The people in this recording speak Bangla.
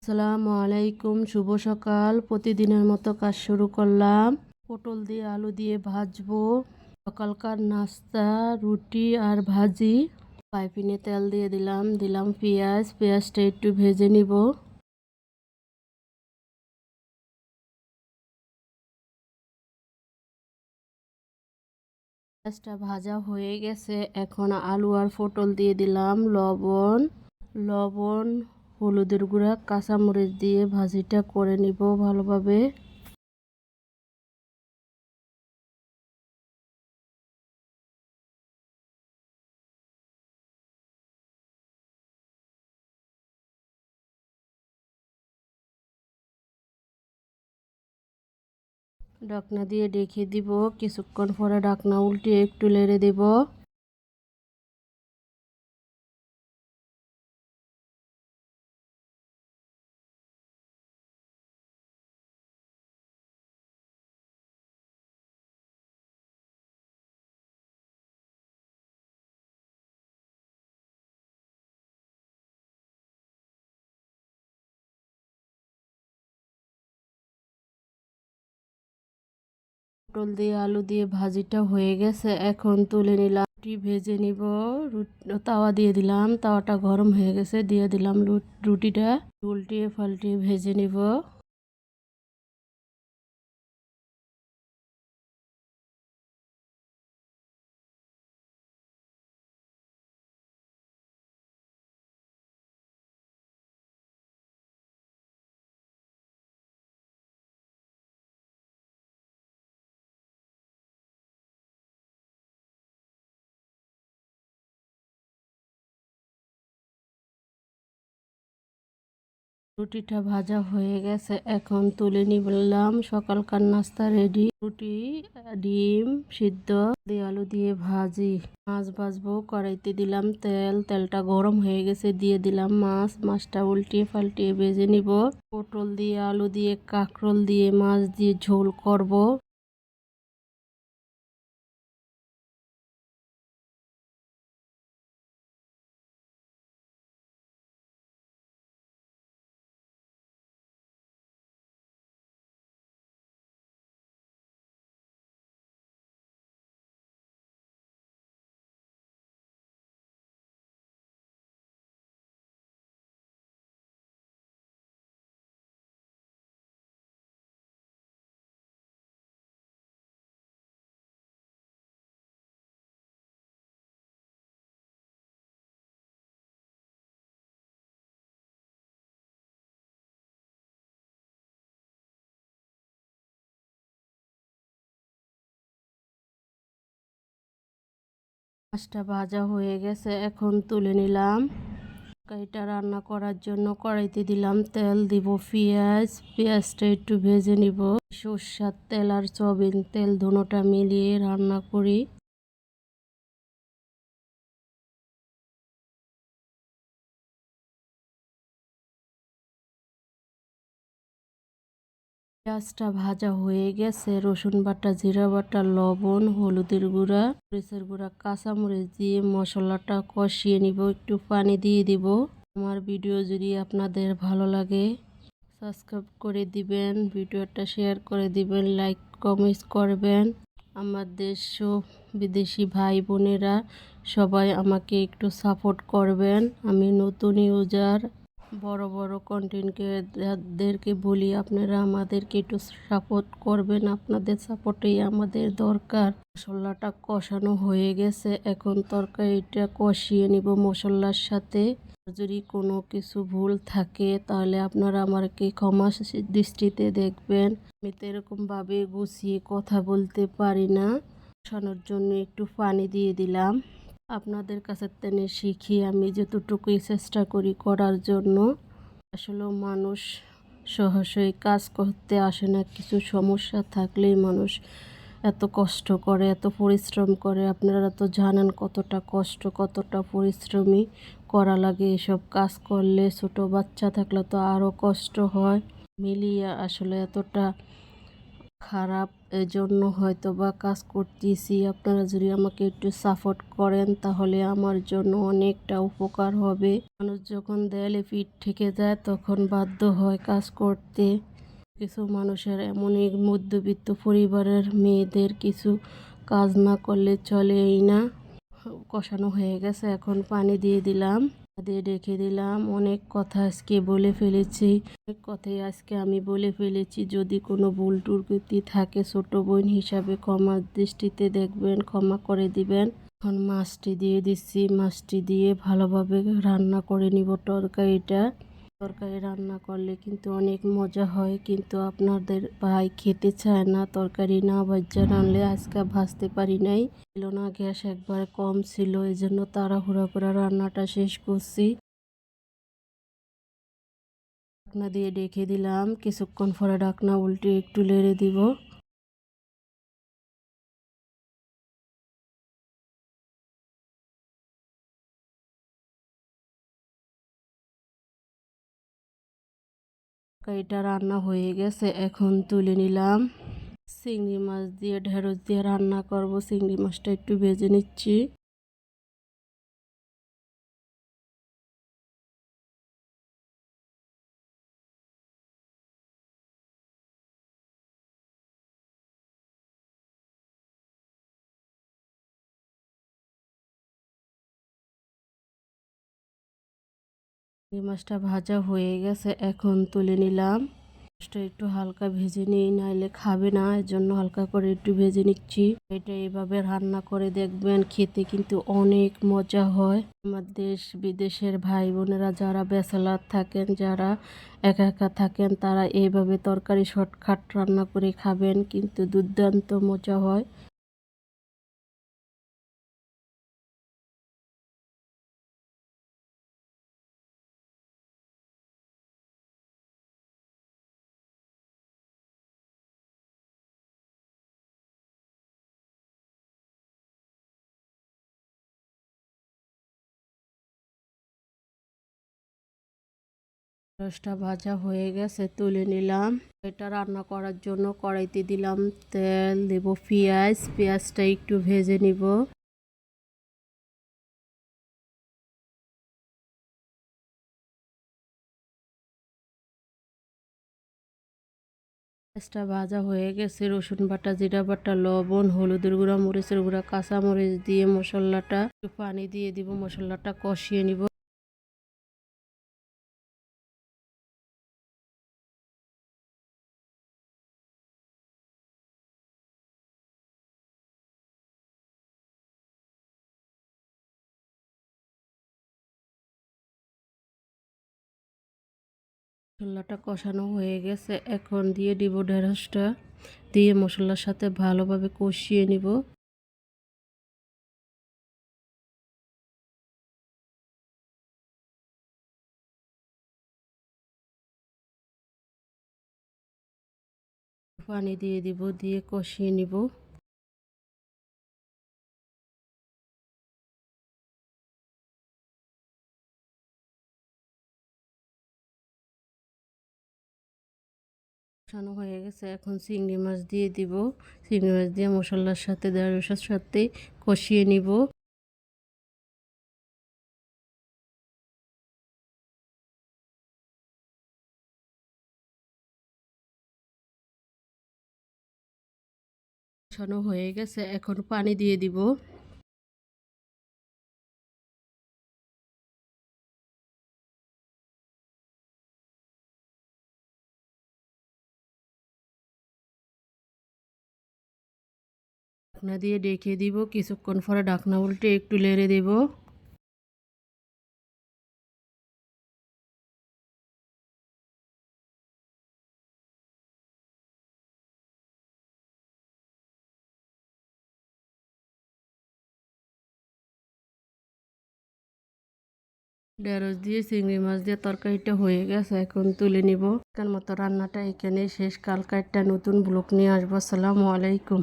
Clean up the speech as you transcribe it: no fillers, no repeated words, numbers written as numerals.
আসসালামু আলাইকুম, শুভ সকাল। প্রতিদিনের মতো কাজ শুরু করলাম। পটল দিয়ে আলু দিয়ে ভাজবো। সকালকার নাস্তা রুটি আর ভাজি। পাইপিনে তেল দিয়ে দিলাম পেঁয়াজটা একটু ভেজে নিব। পেঁয়াজটা ভাজা হয়ে গেছে, এখন আলু আর পটল দিয়ে দিলাম লবণ, হলুদের গুঁড়া, কাঁচামরিচ দিয়ে ভাজিটা করে নিব ভালোভাবে। ঢাকনা দিয়ে ঢেকে দিব। কিছুক্ষণ পরে ঢাকনা উল্টিয়ে একটু নেড়ে দেব। পটল দিয়ে আলু দিয়ে ভাজিটা হয়ে গেছে, এখন তুলে নিলাম। রুটি ভেজে নিব। তাওয়া দিয়ে দিলাম, তাওয়াটা গরম হয়ে গেছে, দিয়ে দিলাম রুটিটা। উল্টিয়ে পাল্টিয়ে ভেজে নিব। রুটিটা ভাজা হয়ে গেছে, এখন তুলে নিলাম। সকালকার নাস্তা রেডি। রুটি, ডিম সিদ্ধ দিয়ে আলু দিয়ে ভাজি। মাছ ভাজবো, কড়াইতে দিলাম তেলটা গরম হয়ে গেছে, দিয়ে দিলাম মাছটা উল্টিয়ে পাল্টিয়ে ভেজে নিব। পটল দিয়ে আলু দিয়ে কাঁকরোল দিয়ে মাছ দিয়ে ঝোল করব। মাছটা ভাজা হয়ে গেছে, এখন তুলে নিলাম। তরকারিটা রান্না করার জন্য কড়াইতে দিলাম তেল, দিব পেঁয়াজটা একটু ভেজে নিব। সরষের তেল আর সয়াবিন তেল দুটোটা মিলিয়ে রান্না করি। পেঁয়াজটা ভাজা হয়ে গেছে, রসুন বাটা, জিরা বাটা, লবণ, হলুদের গুঁড়া, মরিচের গুঁড়া, কাঁচামরিচ দিয়ে মশলাটা কষিয়ে নিব। একটু পানি দিয়ে দিব। আমার ভিডিও যদি আপনাদের ভালো লাগে সাবস্ক্রাইব করে দিবেন, ভিডিওটা শেয়ার করে দিবেন, লাইক কমেন্ট করবেন। আমার দেশ ও বিদেশি ভাই বোনেরা সবাই আমাকে একটু সাপোর্ট করবেন। আমি নতুন ইউজার, বড় বড় কন্টেন্ট ক্রিয়েটরদেরকে বলি আপনারা আমাদেরকে একটু সাপোর্ট করবেন। আপনাদের সাপোর্টেই আমাদের দরকার। মশলাটা কষানো হয়ে গেছে, এখন তরকারিটা কষিয়ে নিব মশলার সাথে। যদি কোনো কিছু ভুল থাকে তাহলে আপনারা আমাকে ক্ষমা দৃষ্টিতে দেখবেন। আমি তো এরকমভাবে গুছিয়ে কথা বলতে পারি না। কষানোর জন্য একটু পানি দিয়ে দিলাম। আপনাদের কাছে থেকে শিখি, আমি যতটুকুই চেষ্টা করি করার জন্য। আসলে মানুষ সহজেই কাজ করতে আসে না, কিছু সমস্যা থাকলেই মানুষ এত কষ্ট করে, এত পরিশ্রম করে। আপনারা তো জানেন কতটা কষ্ট, কতটা পরিশ্রমী করা লাগে এসব কাজ করলে। ছোট বাচ্চা থাকলে তো আরও কষ্ট হয়। মিলিয়ে আসলে এতটা খারাপ, এজন্য হয়তো বা কাজ করতেছি। আপনারা যদি আমাকে একটু সাপোর্ট করেন তাহলে আমার জন্য অনেকটা উপকার হবে। মানুষ যখন দেয়ালে পিঠ ঠেকে যায় তখন বাধ্য হয় কাজ করতে। কিছু মানুষের এমনই মধ্যবিত্ত পরিবারের মেয়েদের কিছু কাজ না করলে চলেই না। কষানো হয়ে গেছে, এখন পানি দিয়ে দিলাম, দিয়ে রেখে দিলাম। অনেক কথা আজকে বলে ফেলেছি, অনেক কথাই আজকে আমি বলে ফেলেছি। যদি কোনো ভুল ত্রুটি থাকে ছোট বোন হিসাবে ক্ষমার দৃষ্টিতে দেখবেন, ক্ষমা করে দিবেন। এখন মাছটি দিয়ে দিচ্ছি, মাছটি দিয়ে ভালোভাবে রান্না করে নিব তরকারিটা। তরকারি রান্না করলে কিন্তু অনেক মজা হয়, কিন্তু আপনাদের ভাই খেতে চায় না। তরকারি না ভাজা রানলে আজকে ভাজতে পারি নাই, ছিল না, গ্যাস একবার কম ছিল, এই জন্য তাড়াহুড়া করে রান্নাটা শেষ করছি। ঢাকনা দিয়ে রেখে দিলাম, কিছুক্ষণ পরে ঢাকনা উল্টে একটু নেড়ে দিব। তরকারিটা রান্না হয়ে গেছে, এখন তুলে নিলাম। চিংড়ি মাছ দিয়ে ঢেঁড়স দিয়ে রান্না করব। চিংড়ি মাছটা একটু ভেজে নিচ্ছি। চিংড়ি মাছটা ভাজা হয়ে গেছে, এখন তুলে নিলাম। মাছটা একটু হালকা ভেজে নিই, নাইলে খাবে না, এজন্য হালকা করে একটু ভেজে নিচ্ছি। এটা এভাবে রান্না করে দেখবেন, খেতে কিন্তু অনেক মজা হয়। আমার দেশ বিদেশের ভাই বোনেরা যারা ব্যাচেলার থাকেন, যারা একা একা থাকেন, তারা এইভাবে তরকারি শর্টকাট রান্না করে খাবেন, কিন্তু দুর্দান্ত মজা হয়। ঢেঁড়সটা ভাজা হয়ে গেছে, তুলে নিলাম। এটা রান্না করার জন্য কড়াইতে দিলাম তেল, দেব পেঁয়াজ, পেঁয়াজটা একটু ভেজে নিব। পেঁয়াজটা ভাজা হয়ে গেছে, রসুন বাটা, জিরা বাটা, লবণ, হলুদের গুঁড়া, মরিচের গুঁড়া, কাঁচা মরিচ দিয়ে মশলাটা একটু পানি দিয়ে দিব, মশলাটা কষিয়ে নিব। মশলাটা কষানো হয়ে গেছে, এখন দিয়ে দিব ঢেঁড়সটা, দিয়ে মশলার সাথে ভালোভাবে কষিয়ে নিব। পানি দিয়ে দিব, দিয়ে কষিয়ে নিব। কষানো হয়ে গেছে, এখন চিংড়ি মাছ দিয়ে দিব। চিংড়ি মাছ দিয়ে মশলার সাথে ঢেঁড়সের সাথে কষিয়ে নিব। কষানো হয়ে গেছে, এখন পানি দিয়ে দিব। ঢাকনা দিয়ে ঢেকে দিব, কিছুক্ষণ পরে ঢাকনা উল্টে একটু নেড়ে দেব। ঢেঁড়স দিয়ে চিংড়ি মাছ দিয়ে তরকারিটা হয়ে গেছে, এখন তুলে নিব। আজকের মতো রান্নাটা এখানেই শেষ, কালকে একটা নতুন ব্লগ নিয়ে আসবো। আসসালামু আলাইকুম।